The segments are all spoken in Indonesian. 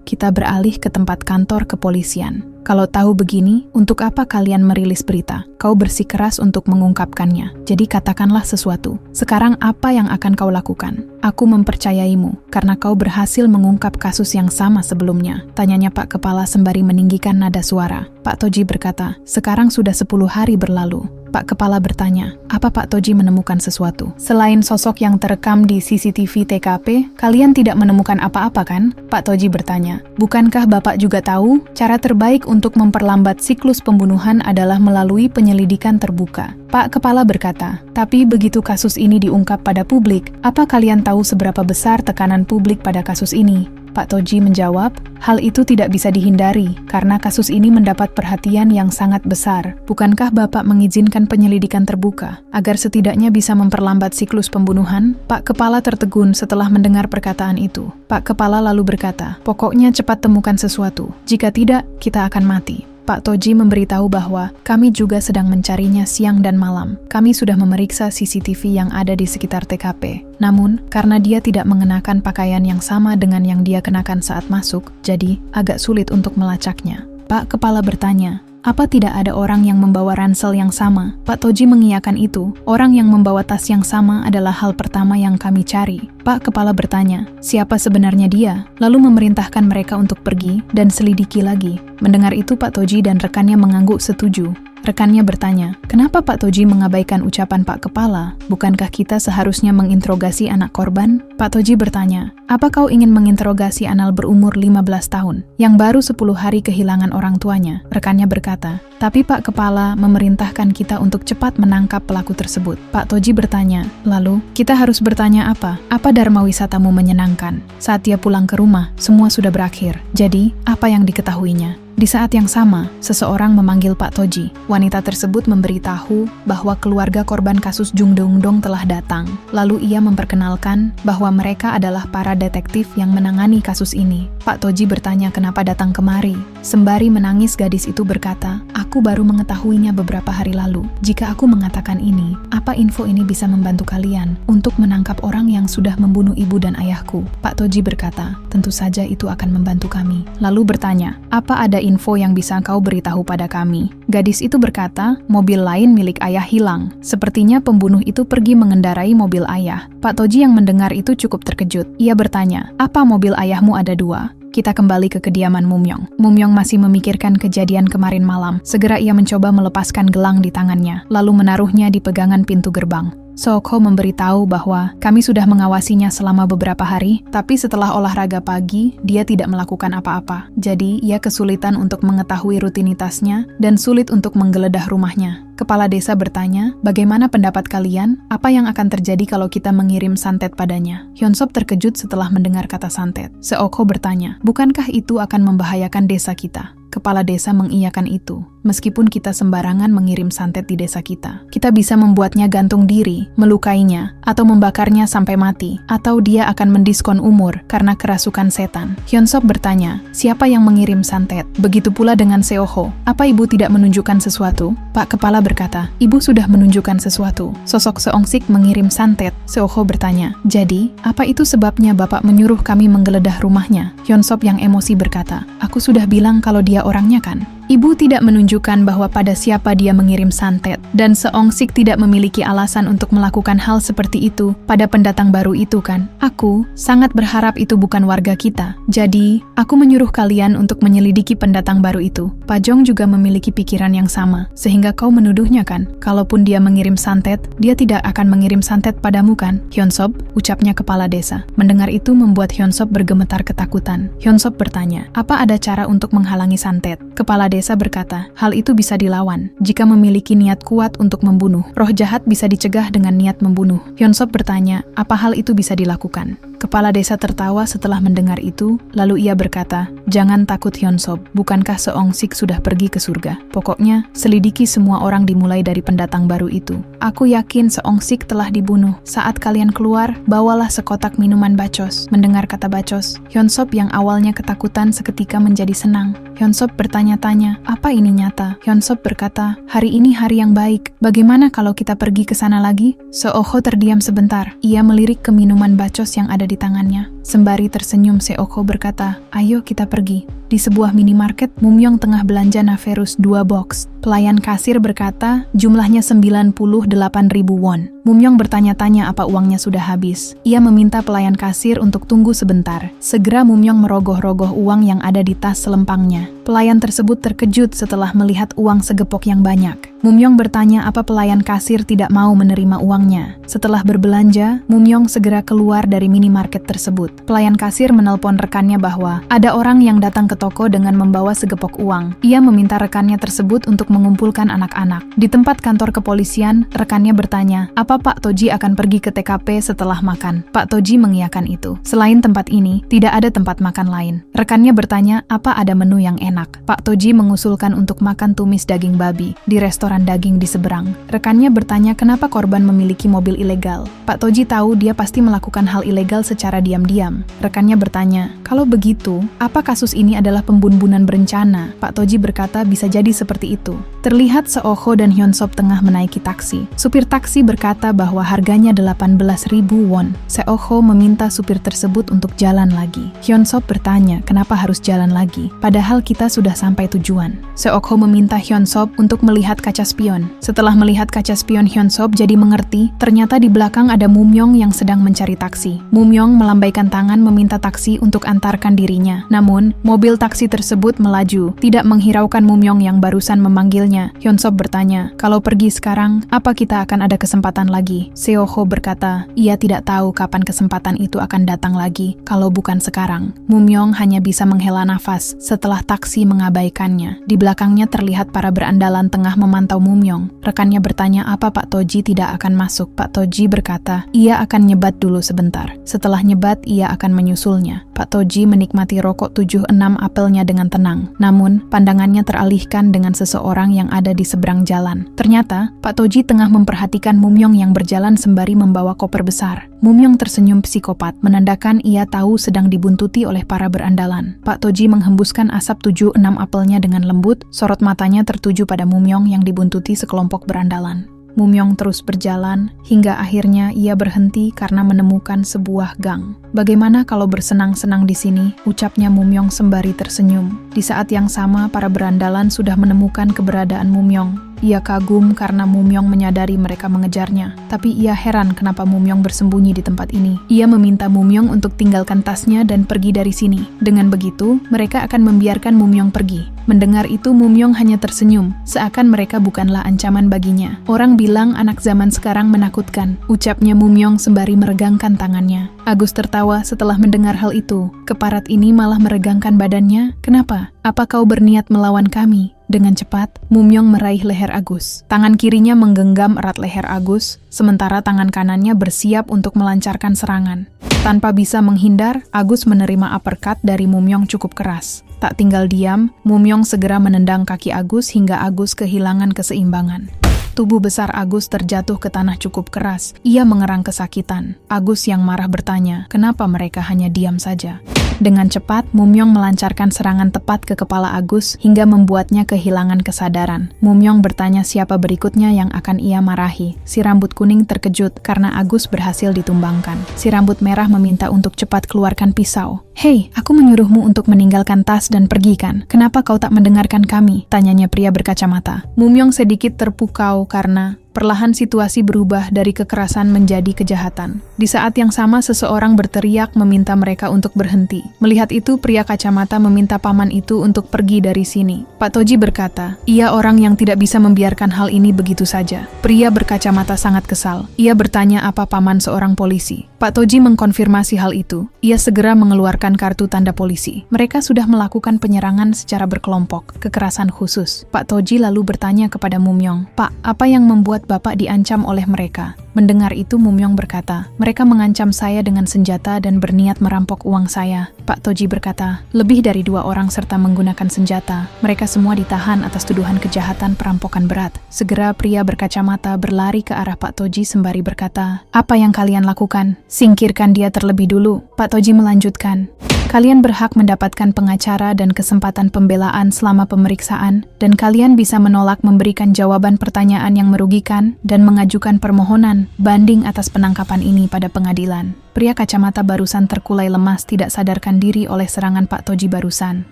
kita beralih ke tempat kantor kepolisian. Kalau tahu begini, untuk apa kalian merilis berita? Kau bersikeras untuk mengungkapkannya. Jadi katakanlah sesuatu. Sekarang apa yang akan kau lakukan? Aku mempercayaimu, karena kau berhasil mengungkap kasus yang sama sebelumnya. Tanyanya Pak Kepala sembari meninggikan nada suara. Pak Toji berkata, sekarang sudah 10 hari berlalu. Pak Kepala bertanya, apa Pak Toji menemukan sesuatu? Selain sosok yang terekam di CCTV TKP, kalian tidak menemukan apa-apa kan? Pak Toji bertanya, bukankah Bapak juga tahu cara terbaik untuk memperlambat siklus pembunuhan adalah melalui penyelidikan terbuka? Pak Kepala berkata, tapi begitu kasus ini diungkap pada publik, apa kalian tahu seberapa besar tekanan publik pada kasus ini? Pak Toji menjawab, hal itu tidak bisa dihindari karena kasus ini mendapat perhatian yang sangat besar. Bukankah Bapak mengizinkan penyelidikan terbuka agar setidaknya bisa memperlambat siklus pembunuhan? Pak Kepala tertegun setelah mendengar perkataan itu. Pak Kepala lalu berkata, pokoknya cepat temukan sesuatu. Jika tidak, kita akan mati. Pak Toji memberitahu bahwa kami juga sedang mencarinya siang dan malam. Kami sudah memeriksa CCTV yang ada di sekitar TKP. Namun, karena dia tidak mengenakan pakaian yang sama dengan yang dia kenakan saat masuk, jadi agak sulit untuk melacaknya. Pak Kepala bertanya, apa tidak ada orang yang membawa ransel yang sama? Pak Toji mengiyakan itu. Orang yang membawa tas yang sama adalah hal pertama yang kami cari. Pak Kepala bertanya, siapa sebenarnya dia? Lalu memerintahkan mereka untuk pergi dan selidiki lagi. Mendengar itu Pak Toji dan rekannya mengangguk setuju. Rekannya bertanya, kenapa Pak Toji mengabaikan ucapan Pak Kepala? Bukankah kita seharusnya menginterogasi anak korban? Pak Toji bertanya, apa kau ingin menginterogasi Anal berumur 15 tahun, yang baru 10 hari kehilangan orang tuanya? Rekannya berkata, tapi Pak Kepala memerintahkan kita untuk cepat menangkap pelaku tersebut. Pak Toji bertanya, lalu, kita harus bertanya apa? Apa dharma wisatamu menyenangkan? Saat dia pulang ke rumah, semua sudah berakhir. Jadi, apa yang diketahuinya? Di saat yang sama, seseorang memanggil Pak Toji. Wanita tersebut memberitahu bahwa keluarga korban kasus Jung Deung Dong telah datang. Lalu ia memperkenalkan bahwa mereka adalah para detektif yang menangani kasus ini. Pak Toji bertanya kenapa datang kemari. Sembari menangis, gadis itu berkata, aku baru mengetahuinya beberapa hari lalu. Jika aku mengatakan ini, apa info ini bisa membantu kalian untuk menangkap orang yang sudah membunuh ibu dan ayahku? Pak Toji berkata, tentu saja itu akan membantu kami. Lalu bertanya, apa ada info yang bisa kau beritahu pada kami? Gadis itu berkata, mobil lain milik ayah hilang. Sepertinya pembunuh itu pergi mengendarai mobil ayah. Pak Toji yang mendengar itu cukup terkejut. Ia bertanya, apa mobil ayahmu ada 2? Kita kembali ke kediaman Mumyong. Mumyong masih memikirkan kejadian kemarin malam. Segera ia mencoba melepaskan gelang di tangannya, lalu menaruhnya di pegangan pintu gerbang. Seokho memberitahu bahwa kami sudah mengawasinya selama beberapa hari, tapi setelah olahraga pagi, dia tidak melakukan apa-apa. Jadi, ia kesulitan untuk mengetahui rutinitasnya dan sulit untuk menggeledah rumahnya. Kepala desa bertanya, bagaimana pendapat kalian? Apa yang akan terjadi kalau kita mengirim santet padanya? Hyunsop terkejut setelah mendengar kata santet. Seokho bertanya, bukankah itu akan membahayakan desa kita? Kepala desa mengiyakan itu. Meskipun kita sembarangan mengirim santet di desa kita, kita bisa membuatnya gantung diri, melukainya, atau membakarnya sampai mati, atau dia akan mendiskon umur karena kerasukan setan. Hyunsop bertanya, siapa yang mengirim santet? Begitu pula dengan Seoho. Apa ibu tidak menunjukkan sesuatu? Pak Kepala berkata, ibu sudah menunjukkan sesuatu. Sosok Seongsik mengirim santet. Seoho bertanya, jadi, apa itu sebabnya Bapak menyuruh kami menggeledah rumahnya? Hyunsop yang emosi berkata, aku sudah bilang kalau dia orangnya kan? Ibu tidak menunjukkan bahwa pada siapa dia mengirim santet, dan Seongsik tidak memiliki alasan untuk melakukan hal seperti itu pada pendatang baru itu kan? Aku sangat berharap itu bukan warga kita. Jadi, aku menyuruh kalian untuk menyelidiki pendatang baru itu. Pajong juga memiliki pikiran yang sama, sehingga kau menuduhnya kan? Kalaupun dia mengirim santet, dia tidak akan mengirim santet padamu kan? Hyunsop, ucapnya kepala desa. Mendengar itu membuat Hyunsop bergemetar ketakutan. Hyunsop bertanya, apa ada cara untuk menghalangi santet? Kepala desa berkata, hal itu bisa dilawan. Jika memiliki niat kuat untuk membunuh, roh jahat bisa dicegah dengan niat membunuh. Hyunsop bertanya, apa hal itu bisa dilakukan? Kepala desa tertawa setelah mendengar itu, lalu ia berkata, jangan takut Hyunsop, bukankah Seongsik sudah pergi ke surga? Pokoknya, selidiki semua orang dimulai dari pendatang baru itu. Aku yakin Seongsik telah dibunuh. Saat kalian keluar, bawalah sekotak minuman bacos. Mendengar kata bacos, Hyunsop yang awalnya ketakutan seketika menjadi senang. Hyunsop bertanya-tanya, apa ini nyata? Hyunsop berkata, hari ini hari yang baik. Bagaimana kalau kita pergi ke sana lagi? Seoho terdiam sebentar. Ia melirik ke minuman bacos yang ada di di tangannya. Sembari tersenyum, Seokho berkata, "Ayo kita pergi." Di sebuah minimarket, Mumyong tengah belanja Naverus 2 box. Pelayan kasir berkata, jumlahnya 98.000 won. Mumyong bertanya-tanya apa uangnya sudah habis. Ia meminta pelayan kasir untuk tunggu sebentar. Segera Mumyong merogoh-rogoh uang yang ada di tas selempangnya. Pelayan tersebut terkejut setelah melihat uang segepok yang banyak. Mumyong bertanya apa pelayan kasir tidak mau menerima uangnya. Setelah berbelanja, Mumyong segera keluar dari minimarket tersebut. Pelayan kasir menelpon rekannya bahwa ada orang yang datang ke toko dengan membawa segepok uang. Ia meminta rekannya tersebut untuk mengumpulkan anak-anak. Di tempat kantor kepolisian, rekannya bertanya, apa Pak Toji akan pergi ke TKP setelah makan? Pak Toji mengiyakan itu. Selain tempat ini, tidak ada tempat makan lain. Rekannya bertanya, apa ada menu yang enak? Pak Toji mengusulkan untuk makan tumis daging babi di restoran daging di seberang. Rekannya bertanya kenapa korban memiliki mobil ilegal. Pak Toji tahu dia pasti melakukan hal ilegal secara diam-diam. Rekannya bertanya, kalau begitu, apa kasus ini adalah pembunuhan berencana? Pak Toji berkata bisa jadi seperti itu. Terlihat Seokho dan Hyunsop tengah menaiki taksi. Supir taksi berkata bahwa harganya 18.000 won. Seokho meminta supir tersebut untuk jalan lagi. Hyunsop bertanya kenapa harus jalan lagi, padahal kita sudah sampai tujuan. Seokho meminta Hyunsop untuk melihat kaca spion. Setelah melihat kaca spion, Hyunsop jadi mengerti, ternyata di belakang ada Mumyong yang sedang mencari taksi. Mumyong melambaikan tangan meminta taksi untuk antarkan dirinya. Namun, mobil taksi tersebut melaju, tidak menghiraukan Mumyong yang barusan memanggilnya. Hyunsop bertanya, kalau pergi sekarang, apa kita akan ada kesempatan lagi? Seokho berkata, ia tidak tahu kapan kesempatan itu akan datang lagi, kalau bukan sekarang. Mumyong hanya bisa menghela nafas setelah taksi mengabaikannya. Di belakangnya terlihat para berandalan tengah memantau Mumyong. Rekannya bertanya apa Pak Toji tidak akan masuk. Pak Toji berkata, ia akan nyebat dulu sebentar. Setelah nyebat, ia akan menyusulnya. Pak Toji menikmati rokok 76 apelnya dengan tenang. Namun, pandangannya teralihkan dengan seseorang yang ada di seberang jalan. Ternyata, Pak Toji tengah memperhatikan Mumyong yang berjalan sembari membawa koper besar. Mumyong tersenyum psikopat, menandakan ia tahu sedang dibuntuti oleh para berandalan. Pak Toji menghembuskan asap 76 apelnya dengan lembut, sorot matanya tertuju pada Mumyong yang dibuntuti sekelompok berandalan. Mumyong terus berjalan, hingga akhirnya ia berhenti karena menemukan sebuah gang. Bagaimana kalau bersenang-senang di sini? Ucapnya Mumyong sembari tersenyum. Di saat yang sama, para berandalan sudah menemukan keberadaan Mumyong. Ia kagum karena Mumyong menyadari mereka mengejarnya. Tapi ia heran kenapa Mumyong bersembunyi di tempat ini. Ia meminta Mumyong untuk tinggalkan tasnya dan pergi dari sini. Dengan begitu, mereka akan membiarkan Mumyong pergi. Mendengar itu, Mumyong hanya tersenyum, seakan mereka bukanlah ancaman baginya. Orang bilang anak zaman sekarang menakutkan, ucapnya Mumyong sembari meregangkan tangannya. Agus tertawa setelah mendengar hal itu. Keparat ini malah meregangkan badannya. Kenapa? Apa kau berniat melawan kami? Dengan cepat, Mumyong meraih leher Agus. Tangan kirinya menggenggam erat leher Agus, sementara tangan kanannya bersiap untuk melancarkan serangan. Tanpa bisa menghindar, Agus menerima uppercut dari Mumyong cukup keras. Tak tinggal diam, Mumyong segera menendang kaki Agus hingga Agus kehilangan keseimbangan. Tubuh besar Agus terjatuh ke tanah cukup keras. Ia mengerang kesakitan. Agus yang marah bertanya, kenapa mereka hanya diam saja? Dengan cepat, Mumyong melancarkan serangan tepat ke kepala Agus hingga membuatnya kehilangan kesadaran. Mumyong bertanya siapa berikutnya yang akan ia marahi. Si rambut kuning terkejut karena Agus berhasil ditumbangkan. Si rambut merah meminta untuk cepat keluarkan pisau. Hei, aku menyuruhmu untuk meninggalkan tas dan pergi kan? Kenapa kau tak mendengarkan kami? Tanyanya pria berkacamata. Mumyong sedikit terpukau karena perlahan situasi berubah dari kekerasan menjadi kejahatan. Di saat yang sama, seseorang berteriak meminta mereka untuk berhenti. Melihat itu, pria kacamata meminta paman itu untuk pergi dari sini. Pak Toji berkata, ia orang yang tidak bisa membiarkan hal ini begitu saja. Pria berkacamata sangat kesal. Ia bertanya apa paman seorang polisi. Pak Toji mengkonfirmasi hal itu. Ia segera mengeluarkan kartu tanda polisi. Mereka sudah melakukan penyerangan secara berkelompok, kekerasan khusus. Pak Toji lalu bertanya kepada Mumyong, Pak, apa yang membuat Bapak diancam oleh mereka? Mendengar itu, Mumyong berkata, mereka mengancam saya dengan senjata dan berniat merampok uang saya. Pak Toji berkata, lebih dari 2 orang serta menggunakan senjata. Mereka semua ditahan atas tuduhan kejahatan perampokan berat. Segera pria berkacamata berlari ke arah Pak Toji sembari berkata, apa yang kalian lakukan? Singkirkan dia terlebih dulu. Pak Toji melanjutkan, kalian berhak mendapatkan pengacara dan kesempatan pembelaan selama pemeriksaan, dan kalian bisa menolak memberikan jawaban pertanyaan yang merugikan dan mengajukan permohonan mengajukan banding atas penangkapan ini pada pengadilan. Pria kacamata barusan terkulai lemas tidak sadarkan diri oleh serangan Pak Toji barusan.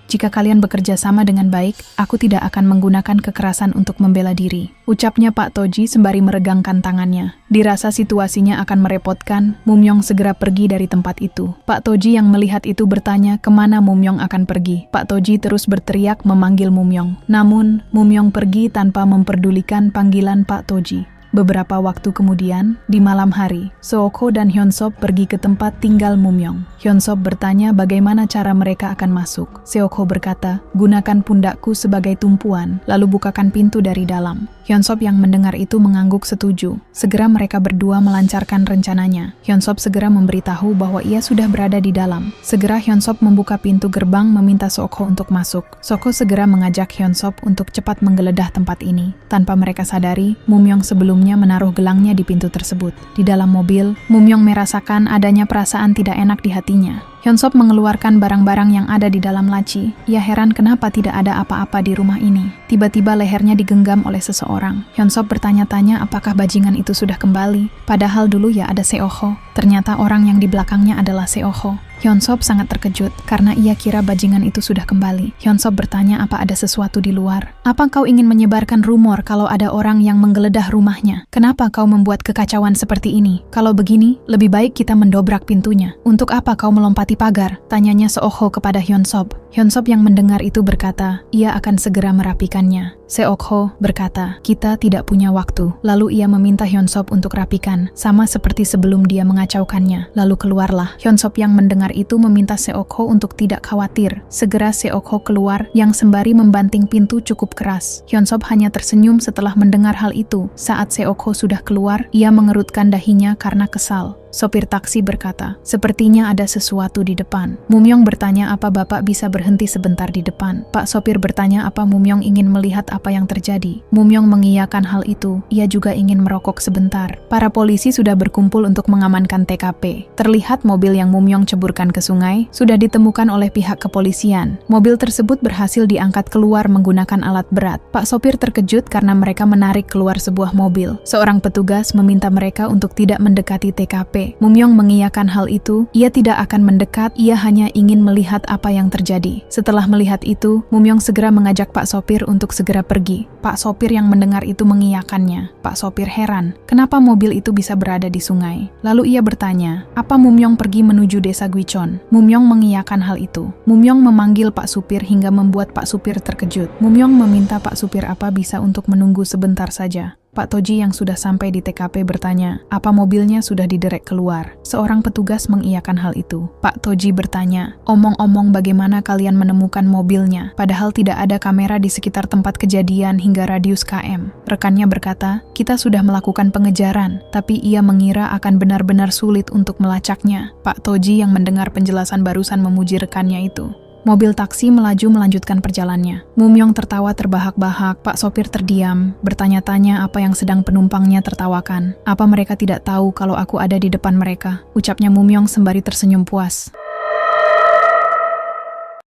Jika kalian bekerja sama dengan baik, aku tidak akan menggunakan kekerasan untuk membela diri, ucapnya Pak Toji sembari meregangkan tangannya. Dirasa situasinya akan merepotkan, Mumyong segera pergi dari tempat itu. Pak Toji yang melihat itu bertanya kemana Mumyong akan pergi. Pak Toji terus berteriak memanggil Mumyong. Namun, Mumyong pergi tanpa memperdulikan panggilan Pak Toji. Beberapa waktu kemudian, di malam hari, Seokho dan Hyunsop pergi ke tempat tinggal Mumyong. Hyunsop bertanya bagaimana cara mereka akan masuk. Seokho berkata, gunakan pundakku sebagai tumpuan, lalu bukakan pintu dari dalam. Hyunsop yang mendengar itu mengangguk setuju. Segera mereka berdua melancarkan rencananya. Hyunsop segera memberitahu bahwa ia sudah berada di dalam. Segera Hyunsop membuka pintu gerbang meminta Seokho untuk masuk. Seokho segera mengajak Hyunsop untuk cepat menggeledah tempat ini. Tanpa mereka sadari, Mumyong sebelumnya menaruh gelangnya di pintu tersebut. Di dalam mobil, Mumyong merasakan adanya perasaan tidak enak di hatinya. Hyunsop mengeluarkan barang-barang yang ada di dalam laci. Ia heran kenapa tidak ada apa-apa di rumah ini. Tiba-tiba lehernya digenggam oleh seseorang. Hyunsop bertanya-tanya apakah bajingan itu sudah kembali. Padahal dulu ya ada Seokho. Ternyata orang yang di belakangnya adalah Seokho. Hyunsop sangat terkejut karena ia kira bajingan itu sudah kembali. Hyunsop bertanya apa ada sesuatu di luar. Apa kau ingin menyebarkan rumor kalau ada orang yang menggeledah rumahnya? Kenapa kau membuat kekacauan seperti ini? Kalau begini, lebih baik kita mendobrak pintunya. Untuk apa kau melompati pagar? Tanyanya Seokho kepada Hyunsop. Hyunsop yang mendengar itu berkata, ia akan segera merapikannya. Seokho berkata, kita tidak punya waktu. Lalu ia meminta Hyunsop untuk rapikan, sama seperti sebelum dia mengacaukannya. Lalu keluarlah. Hyunsop yang mendengar itu meminta Seokho untuk tidak khawatir. Segera Seokho keluar yang sembari membanting pintu cukup keras. Hyunsop hanya tersenyum setelah mendengar hal itu. Saat Seokho sudah keluar, ia mengerutkan dahinya karena kesal. Sopir taksi berkata, sepertinya ada sesuatu di depan. Mumyong bertanya apa bapak bisa berhenti sebentar di depan. Pak sopir bertanya apa Mumyong ingin melihat apa yang terjadi. Mumyong mengiyakan hal itu. Ia juga ingin merokok sebentar. Para polisi sudah berkumpul untuk mengamankan TKP. Terlihat mobil yang Mumyong ceburkan ke sungai sudah ditemukan oleh pihak kepolisian. Mobil tersebut berhasil diangkat keluar menggunakan alat berat. Pak sopir terkejut karena mereka menarik keluar sebuah mobil. Seorang petugas meminta mereka untuk tidak mendekati TKP. Mumyong mengiyakan hal itu. Ia tidak akan mendekat, ia hanya ingin melihat apa yang terjadi. Setelah melihat itu, Mumyong segera mengajak Pak sopir untuk segera pergi. Pak sopir yang mendengar itu mengiyakannya. Pak sopir heran, kenapa mobil itu bisa berada di sungai? Lalu ia bertanya, apa Mumyong pergi menuju desa Gwichon? Mumyong mengiyakan hal itu. Mumyong memanggil Pak supir hingga membuat Pak supir terkejut. Mumyong meminta Pak supir apa bisa untuk menunggu sebentar saja. Pak Toji yang sudah sampai di TKP bertanya, apa mobilnya sudah diderek keluar? Seorang petugas mengiyakan hal itu. Pak Toji bertanya, omong-omong bagaimana kalian menemukan mobilnya? Padahal tidak ada kamera di sekitar tempat kejadian hingga radius km. Rekannya berkata, kita sudah melakukan pengejaran, tapi ia mengira akan benar-benar sulit untuk melacaknya. Pak Toji yang mendengar penjelasan barusan memuji rekannya itu. Mobil taksi melaju melanjutkan perjalanannya. Mumyong tertawa terbahak-bahak, Pak sopir terdiam, bertanya-tanya apa yang sedang penumpangnya tertawakan. Apa mereka tidak tahu kalau aku ada di depan mereka? Ucapnya Mumyong sembari tersenyum puas.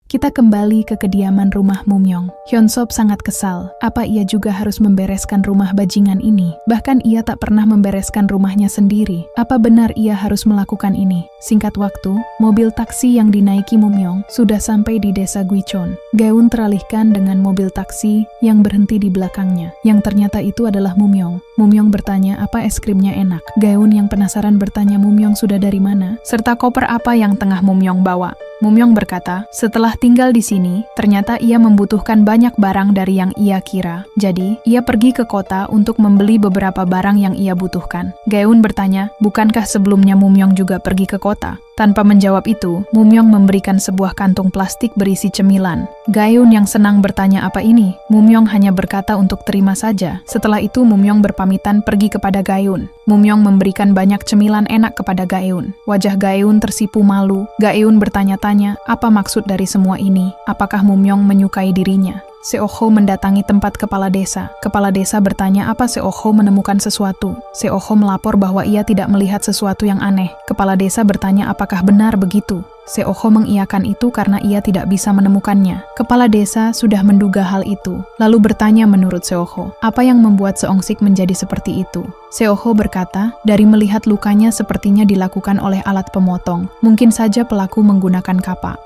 Kita kembali ke kediaman rumah Mumyong. Hyunsop sangat kesal. Apa ia juga harus membereskan rumah bajingan ini? Bahkan ia tak pernah membereskan rumahnya sendiri. Apa benar ia harus melakukan ini? Singkat waktu, mobil taksi yang dinaiki Mumyong sudah sampai di desa Gwichon. Gaeun teralihkan dengan mobil taksi yang berhenti di belakangnya. Yang ternyata itu adalah Mumyong. Mumyong bertanya apa es krimnya enak. Gaeun yang penasaran bertanya Mumyong sudah dari mana, serta koper apa yang tengah Mumyong bawa. Mumyong berkata, setelah tinggal di sini, ternyata ia membutuhkan banyak barang dari yang ia kira. Jadi, ia pergi ke kota untuk membeli beberapa barang yang ia butuhkan. Gaeun bertanya, bukankah sebelumnya Mumyong juga pergi ke kota? Tanpa menjawab itu, Mumyong memberikan sebuah kantung plastik berisi cemilan. Gaeun yang senang bertanya apa ini. Mumyong hanya berkata untuk terima saja. Setelah itu Mumyong berpamitan pergi kepada Gaeun. Mumyong memberikan banyak cemilan enak kepada Gaeun. Wajah Gaeun tersipu malu. Gaeun bertanya-tanya, apa maksud dari semua ini? Apakah Mumyong menyukai dirinya? Seoho mendatangi tempat kepala desa. Kepala desa bertanya apa Seoho menemukan sesuatu. Seoho melapor bahwa ia tidak melihat sesuatu yang aneh. Kepala desa bertanya apakah benar begitu. Seoho mengiyakan itu karena ia tidak bisa menemukannya. Kepala desa sudah menduga hal itu, lalu bertanya menurut Seoho, apa yang membuat Seongsik menjadi seperti itu? Seoho berkata, dari melihat lukanya sepertinya dilakukan oleh alat pemotong. Mungkin saja pelaku menggunakan kapak.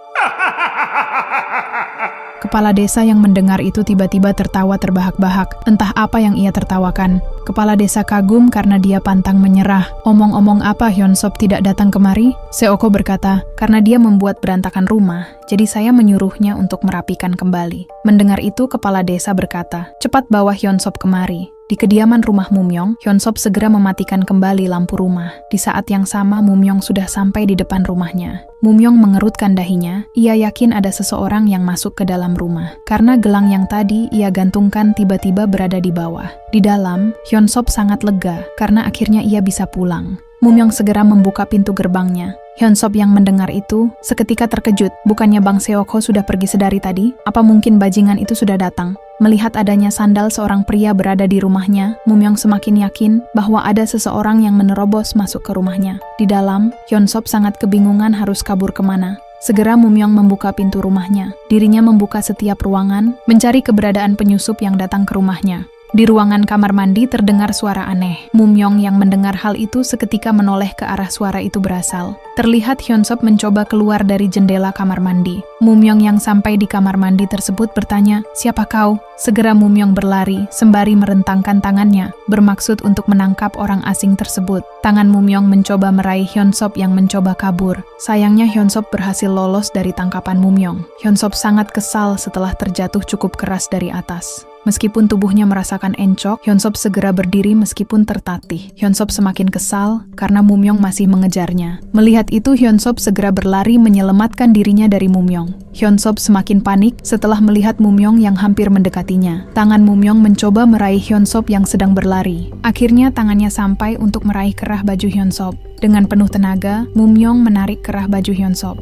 Kepala desa yang mendengar itu tiba-tiba tertawa terbahak-bahak, entah apa yang ia tertawakan. Kepala desa kagum karena dia pantang menyerah. Omong-omong apa Hyunsop tidak datang kemari? Seoho berkata, karena dia membuat berantakan rumah, jadi saya menyuruhnya untuk merapikan kembali. Mendengar itu kepala desa berkata, cepat bawa Hyunsop kemari. Di kediaman rumah Mumyong, Hyunsop segera mematikan kembali lampu rumah. Di saat yang sama Mumyong sudah sampai di depan rumahnya. Mumyong mengerutkan dahinya, ia yakin ada seseorang yang masuk ke dalam rumah. Karena gelang yang tadi ia gantungkan tiba-tiba berada di bawah. Di dalam, Hyunsop sangat lega karena akhirnya ia bisa pulang. Mumyong segera membuka pintu gerbangnya. Hyunsop yang mendengar itu seketika terkejut. Bukannya Bang Seoho sudah pergi sedari tadi? Apa mungkin bajingan itu sudah datang? Melihat adanya sandal seorang pria berada di rumahnya, Mumyong semakin yakin bahwa ada seseorang yang menerobos masuk ke rumahnya. Di dalam, Hyunsop sangat kebingungan harus kabur kemana. Segera Mumyong membuka pintu rumahnya. Dirinya membuka setiap ruangan, mencari keberadaan penyusup yang datang ke rumahnya. Di ruangan kamar mandi terdengar suara aneh. Mumyong yang mendengar hal itu seketika menoleh ke arah suara itu berasal. Terlihat Hyunsop mencoba keluar dari jendela kamar mandi. Mumyong yang sampai di kamar mandi tersebut bertanya, siapa kau? Segera Mumyong berlari, sembari merentangkan tangannya, bermaksud untuk menangkap orang asing tersebut. Tangan Mumyong mencoba meraih Hyunsop yang mencoba kabur. Sayangnya Hyunsop berhasil lolos dari tangkapan Mumyong. Hyunsop sangat kesal setelah terjatuh cukup keras dari atas. Meskipun tubuhnya merasakan encok, Hyunsop segera berdiri meskipun tertatih. Hyunsop semakin kesal karena Mumyong masih mengejarnya. Melihat itu Hyunsop segera berlari menyelamatkan dirinya dari Mumyong. Hyunsop semakin panik setelah melihat Mumyong yang hampir mendekatinya. Tangan Mumyong mencoba meraih Hyunsop yang sedang berlari. Akhirnya tangannya sampai untuk meraih kerah baju Hyunsop. Dengan penuh tenaga, Mumyong menarik kerah baju Hyunsop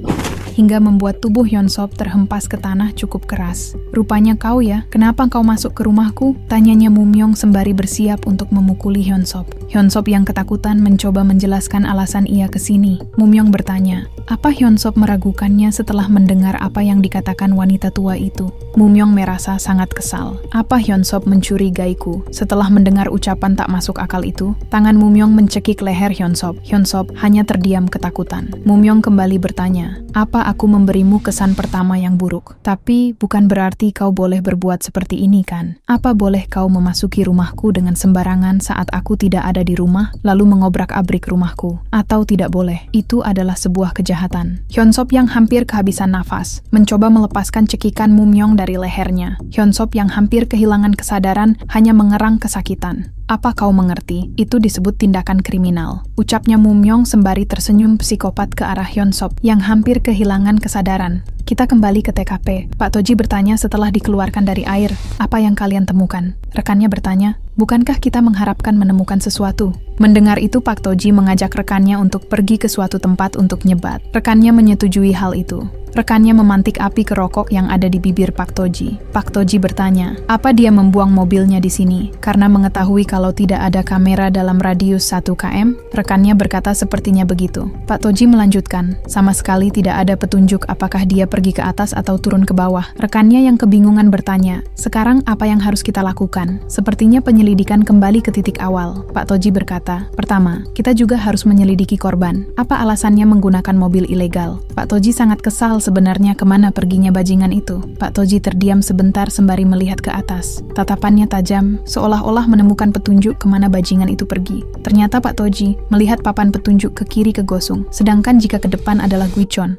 hingga membuat tubuh Hyunsop terhempas ke tanah cukup keras. Rupanya kau ya, kenapa kau masuk ke rumahku? Tanyanya Mumyong sembari bersiap untuk memukuli Hyunsop. Hyunsop yang ketakutan mencoba menjelaskan alasan ia ke sini. Mumyong bertanya, apa Hyunsop meragukannya setelah mendengar apa yang dikatakan wanita tua itu? Mumyong merasa sangat kesal. Apa Hyunsop mencurigaiku? Setelah mendengar ucapan tak masuk akal itu, tangan Mumyong mencekik leher Hyunsop. Hyunsop hanya terdiam ketakutan. Mumyong kembali bertanya, apa aku memberimu kesan pertama yang buruk? Tapi bukan berarti kau boleh berbuat seperti ini kan? Apa boleh kau memasuki rumahku dengan sembarangan saat aku tidak ada di rumah, lalu mengobrak-abrik rumahku? Atau tidak boleh? Itu adalah sebuah kejahatan. Hyunsop yang hampir kehabisan nafas, mencoba melepaskan cekikan Mumyong dari lehernya. Hyunsop yang hampir kehilangan kesadaran hanya mengerang kesakitan. Apa kau mengerti? Itu disebut tindakan kriminal. Ucapnya Mumyong sembari tersenyum psikopat ke arah Hyunsop yang hampir kehilangan kesadaran. Kita kembali ke TKP. Pak Toji bertanya setelah dikeluarkan dari air, apa yang kalian temukan? Rekannya bertanya, bukankah kita mengharapkan menemukan sesuatu? Mendengar itu Pak Toji mengajak rekannya untuk pergi ke suatu tempat untuk nyebat. Rekannya menyetujui hal itu. Rekannya memantik api ke rokok yang ada di bibir Pak Toji. Pak Toji bertanya, apa dia membuang mobilnya di sini? Karena mengetahui kalau tidak ada kamera dalam radius 1 km, rekannya berkata sepertinya begitu. Pak Toji melanjutkan, sama sekali tidak ada petunjuk apakah dia pergi ke atas atau turun ke bawah. Rekannya yang kebingungan bertanya, sekarang apa yang harus kita lakukan? Sepertinya penyelidikan kembali ke titik awal. Pak Toji berkata, pertama, kita juga harus menyelidiki korban. Apa alasannya menggunakan mobil ilegal? Pak Toji sangat kesal sebenarnya kemana perginya bajingan itu. Pak Toji terdiam sebentar sembari melihat ke atas. Tatapannya tajam, seolah-olah menemukan petunjuk kemana bajingan itu pergi. Ternyata Pak Toji melihat papan petunjuk ke kiri ke Gosung, sedangkan jika ke depan adalah Guichon.